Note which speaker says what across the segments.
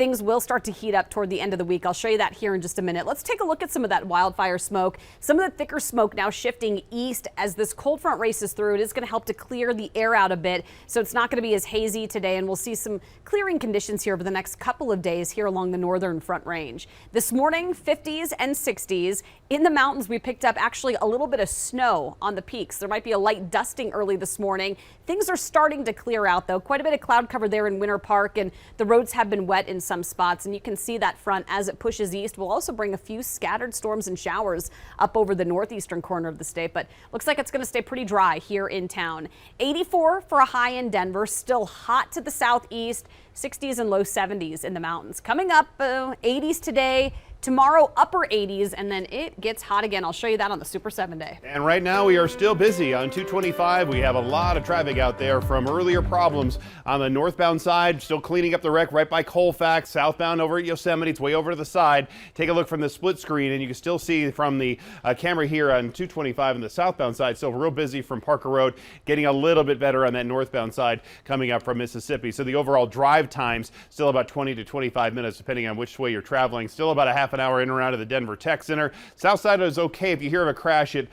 Speaker 1: things will start to heat up toward the end of the week. I'll show you that here in just a minute. Let's take a look at some of that wildfire smoke. Some of the thicker smoke now shifting east as this cold front races through. It is going to help to clear the air out a bit, so it's not going to be as hazy today, and we'll see some clearing conditions here over the next couple of days here along the northern front range. This morning, 50s and 60s. In the mountains, we picked up actually a little bit of snow on the peaks. There might be a light dusting early this morning. Things are starting to clear out, though. Quite a bit of cloud cover there in Winter Park, and the roads have been wet in some spots, and you can see that front as it pushes east. We'll also bring a few scattered storms and showers up over the northeastern corner of the state, but looks like it's going to stay pretty dry here in town. 84 for a high in Denver, still hot to the southeast, 60s and low 70s in the mountains. Coming up, 80s today. Tomorrow, upper 80s, and then it gets hot again. I'll show you that on the Super 7 Day.
Speaker 2: And right now we are still busy on 225. We have a lot of traffic out there from earlier problems on the northbound side. Still cleaning up the wreck right by Colfax. Southbound over at Yosemite. It's way over to the side. Take a look from the split screen, and you can still see from the camera here on 225 on the southbound side. Still real busy from Parker Road. Getting a little bit better on that northbound side coming up from Mississippi. So the overall drive times still about 20 to 25 minutes depending on which way you're traveling. Still about a half an hour in and out of the Denver Tech Center. South side is okay. If you hear of a crash at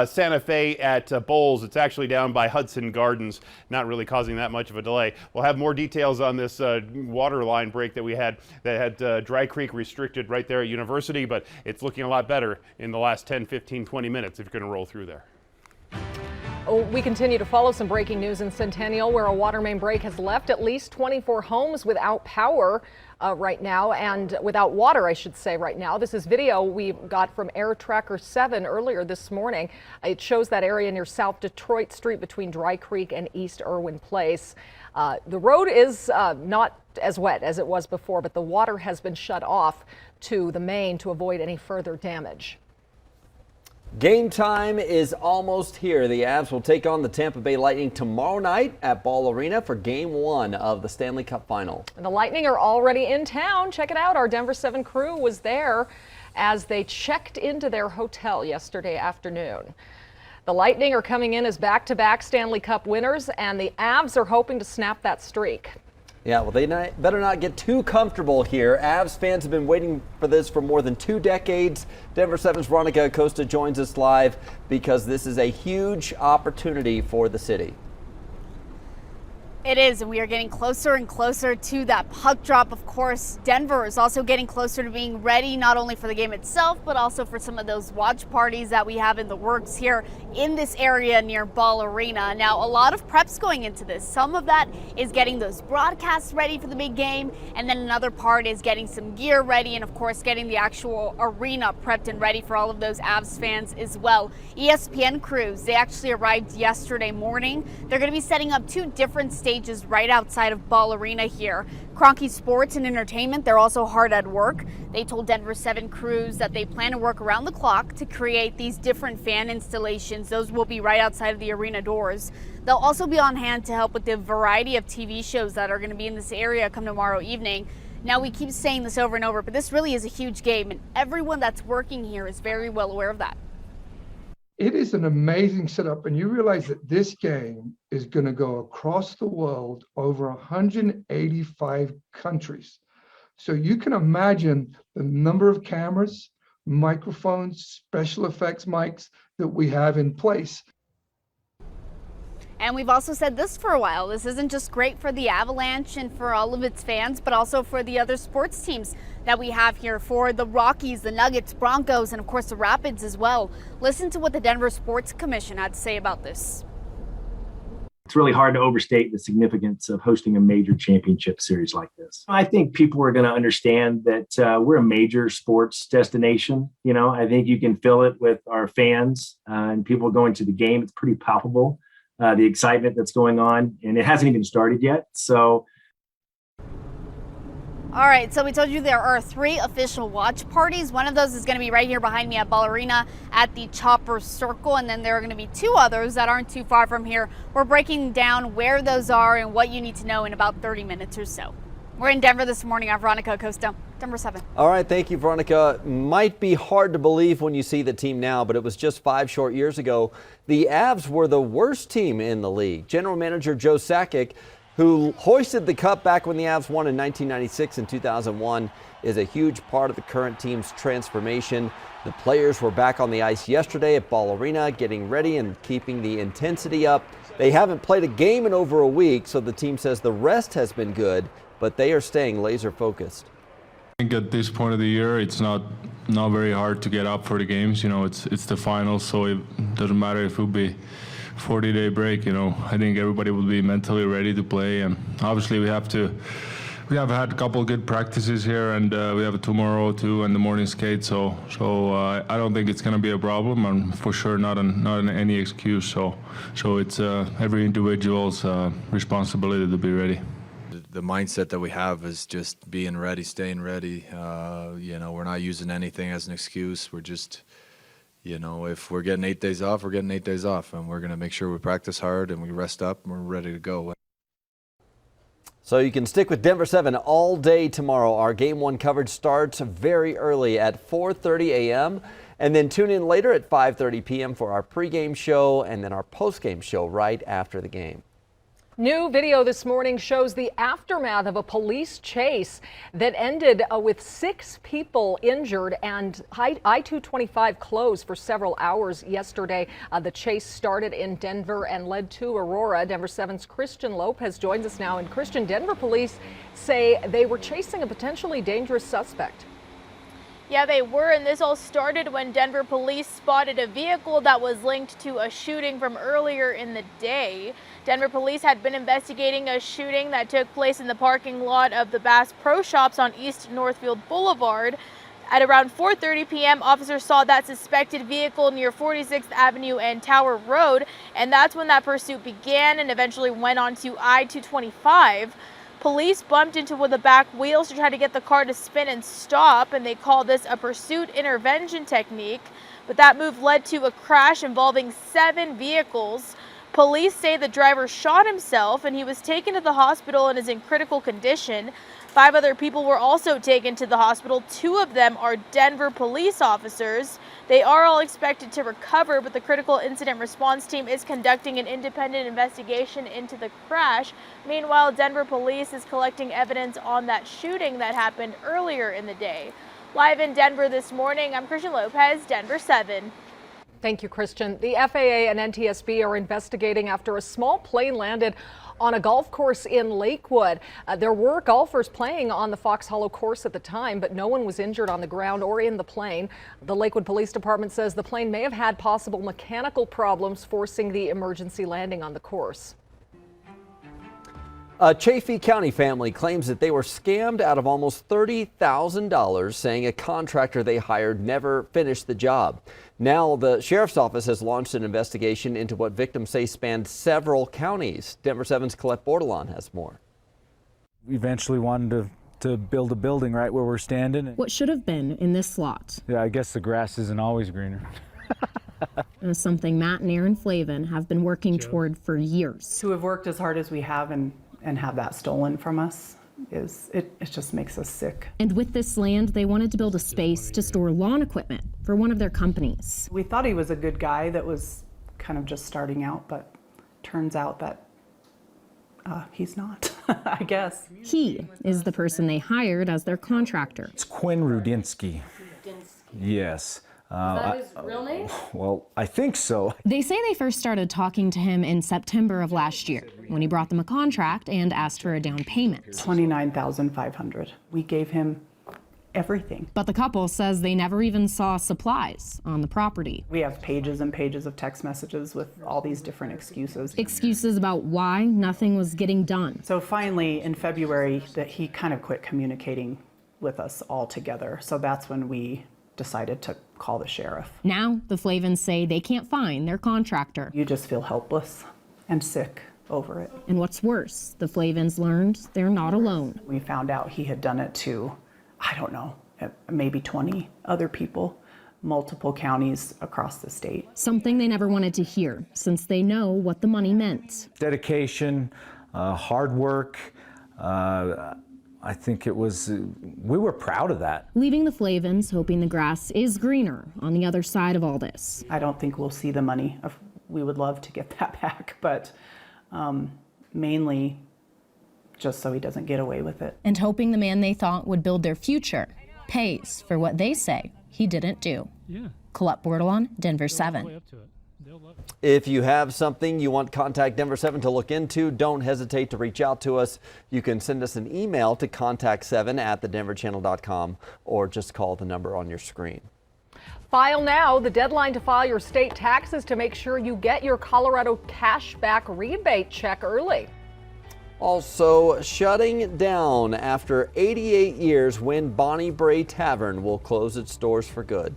Speaker 2: Santa Fe at Bowles, it's actually down by Hudson Gardens, not really causing that much of a delay. We'll have more details on this water line break that we had that had Dry Creek restricted right there at University, but it's looking a lot better in the last 10, 15, 20 minutes if you're going to roll through there.
Speaker 3: We continue to follow some breaking news in Centennial, where a water main break has left at least 24 homes without power right now, and without water, I should say, right now. This is video we got from Air Tracker 7 earlier this morning. It shows that area near South Detroit Street between Dry Creek and East Irwin Place. The road is not as wet as it was before, but the water has been shut off to the main to avoid any further damage.
Speaker 4: Game time is almost here. The Avs will take on the Tampa Bay Lightning tomorrow night at Ball Arena for Game 1 of the Stanley Cup Final.
Speaker 3: And the Lightning are already in town. Check it out. Our Denver 7 crew was there as they checked into their hotel yesterday afternoon. The Lightning are coming in as back-to-back Stanley Cup winners, and the Avs are hoping to snap that streak.
Speaker 4: Yeah, well, they better not get too comfortable here. Avs fans have been waiting for this for more than 2 decades. Denver 7's Veronica Acosta joins us live because this is a huge opportunity for the city.
Speaker 5: It is, and we are getting closer and closer to that puck drop. Of course, Denver is also getting closer to being ready, not only for the game itself, but also for some of those watch parties that we have in the works here in this area near Ball Arena. Now, a lot of preps going into this. Some of that is getting those broadcasts ready for the big game, and then another part is getting some gear ready, and of course, getting the actual arena prepped and ready for all of those Avs fans as well. ESPN crews, they actually arrived yesterday morning. They're going to be setting up 2 different stages right outside of Ball Arena here. Kroenke Sports and Entertainment, they're also hard at work. They told Denver 7 crews that they plan to work around the clock to create these different fan installations. Those will be right outside of the arena doors. They'll also be on hand to help with the variety of TV shows that are going to be in this area come tomorrow evening. Now, we keep saying this over and over, but this really is a huge game, and everyone that's working here is very well aware of that.
Speaker 6: It is an amazing setup, and you realize that this game is going to go across the world over 185 countries. So you can imagine the number of cameras, microphones, special effects mics that we have in place.
Speaker 5: And we've also said this for a while. This isn't just great for the Avalanche and for all of its fans, but also for the other sports teams that we have here, for the Rockies, the Nuggets, Broncos, and of course the Rapids as well. Listen to what the Denver Sports Commission had to say about this.
Speaker 7: It's really hard to overstate the significance of hosting a major championship series like this. I think people are going to understand that we're a major sports destination. You know, I think you can feel it with our fans and people going to the game. It's pretty palpable. The excitement that's going on, and it hasn't even started yet. So,
Speaker 5: all right, so we told you there are 3 official watch parties. One of those is going to be right here behind me at Ball Arena at the Chopper Circle, and then there are going to be 2 others that aren't too far from here. We're breaking down where those are and what you need to know in about 30 minutes or so. We're in Denver this morning. I'm Veronica Acosta, Denver 7.
Speaker 4: All right, thank you, Veronica. Might be hard to believe when you see the team now, but it was just 5 short years ago. The Avs were the worst team in the league. General Manager Joe Sakic who hoisted the cup back when the Avs won in 1996 and 2001, is a huge part of the current team's transformation. The players were back on the ice yesterday at Ball Arena, getting ready and keeping the intensity up. They haven't played a game in over a week, so the team says the rest has been good, but they are staying laser focused.
Speaker 8: I think at this point of the year, it's not very hard to get up for the games. You know, it's the finals, so it doesn't matter if it will be 40-day break. You know, I think everybody will be mentally ready to play, and obviously we have had a couple of good practices here, and we have a tomorrow too, and the morning skate. So I don't think it's going to be a problem, and for sure not any excuse. So it's every individual's responsibility to be ready.
Speaker 9: The mindset that we have is just being ready, staying ready. You know, we're not using anything as an excuse. We're just, you know, if we're getting 8 days off, we're getting 8 days off, and we're going to make sure we practice hard and we rest up and we're ready to go.
Speaker 4: So you can stick with Denver 7 all day tomorrow. Our Game 1 coverage starts very early at 4:30 a.m. and then tune in later at 5:30 p.m. for our pregame show and then our postgame show right after the game.
Speaker 3: New video this morning shows the aftermath of a police chase that ended with 6 people injured and I-225 closed for several hours yesterday. The chase started in Denver and led to Aurora. Denver 7's Christian Lopez joins us now. And Christian, Denver police say they were chasing a potentially dangerous suspect.
Speaker 10: Yeah, they were, and this all started when Denver police spotted a vehicle that was linked to a shooting from earlier in the day. Denver police had been investigating a shooting that took place in the parking lot of the Bass Pro Shops on East Northfield Boulevard. At around 4:30 p.m., officers saw that suspected vehicle near 46th Avenue and Tower Road, and that's when that pursuit began and eventually went on to I-225. Police bumped into the back wheels to try to get the car to spin and stop, and they call this a pursuit intervention technique. But that move led to a crash involving 7 vehicles. Police say the driver shot himself, and he was taken to the hospital and is in critical condition. 5 other people were also taken to the hospital. 2 of them are Denver police officers. They are all expected to recover, but the critical incident response team is conducting an independent investigation into the crash. Meanwhile, Denver police is collecting evidence on that shooting that happened earlier in the day. Live in Denver this morning, I'm Christian Lopez, Denver 7.
Speaker 3: Thank you, Christian. The FAA and NTSB are investigating after a small plane landed on a golf course in Lakewood. There were golfers playing on the Fox Hollow course at the time, but no one was injured on the ground or in the plane. The Lakewood Police Department says the plane may have had possible mechanical problems forcing the emergency landing on the course.
Speaker 4: A Chaffee County family claims that they were scammed out of almost $30,000, saying a contractor they hired never finished the job. Now the sheriff's office has launched an investigation into what victims say spanned several counties. Denver 7's Colette Bordelon has more.
Speaker 11: We eventually wanted to build a building right where we're standing.
Speaker 12: What should have been in this lot.
Speaker 11: Yeah, I guess the grass isn't always greener.
Speaker 12: Something Matt and Aaron Flavin have been working toward for years.
Speaker 13: To have worked as hard as we have and have that stolen from us, it just makes us sick.
Speaker 12: And with this land, they wanted to build a space to store lawn equipment for one of their companies.
Speaker 13: We thought he was a good guy that was kind of just starting out, but turns out that he's not, I guess.
Speaker 12: He is the person they hired as their contractor.
Speaker 11: It's Quinn Rudinsky. Yes.
Speaker 14: Is that his real name?
Speaker 11: Well, I think so.
Speaker 12: They say they first started talking to him in September of last year when he brought them a contract and asked for a down payment.
Speaker 13: $29,500. We gave him everything.
Speaker 12: But the couple says they never even saw supplies on the property.
Speaker 13: We have pages and pages of text messages with all these different excuses.
Speaker 12: Excuses about why nothing was getting done.
Speaker 13: So finally, in February, that he kind of quit communicating with us altogether. So that's when we decided to call the sheriff.
Speaker 12: Now, the Flavins say they can't find their contractor.
Speaker 13: You just feel helpless and sick over it.
Speaker 12: And what's worse, the Flavins learned they're not alone.
Speaker 13: We found out he had done it to, I don't know, maybe 20 other people, multiple counties across the state.
Speaker 12: Something they never wanted to hear, since they know what the money meant.
Speaker 11: Dedication, hard work. I think it was, we were proud of that.
Speaker 12: Leaving the Flavins hoping the grass is greener on the other side of all this.
Speaker 13: I don't think we'll see the money. We would love to get that back, but mainly just so he doesn't get away with it.
Speaker 12: And hoping the man they thought would build their future pays for what they say he didn't do.
Speaker 15: Yeah.
Speaker 12: Colette Bordelon, Denver 7.
Speaker 4: If you have something you want Contact Denver 7 to look into, don't hesitate to reach out to us. You can send us an email to contact7@thedenverchannel.com or just call the number on your screen.
Speaker 3: File now. The deadline to file your state taxes to make sure you get your Colorado cashback rebate check early.
Speaker 4: Also shutting down after 88 years when Bonnie Bray Tavern will close its doors for good.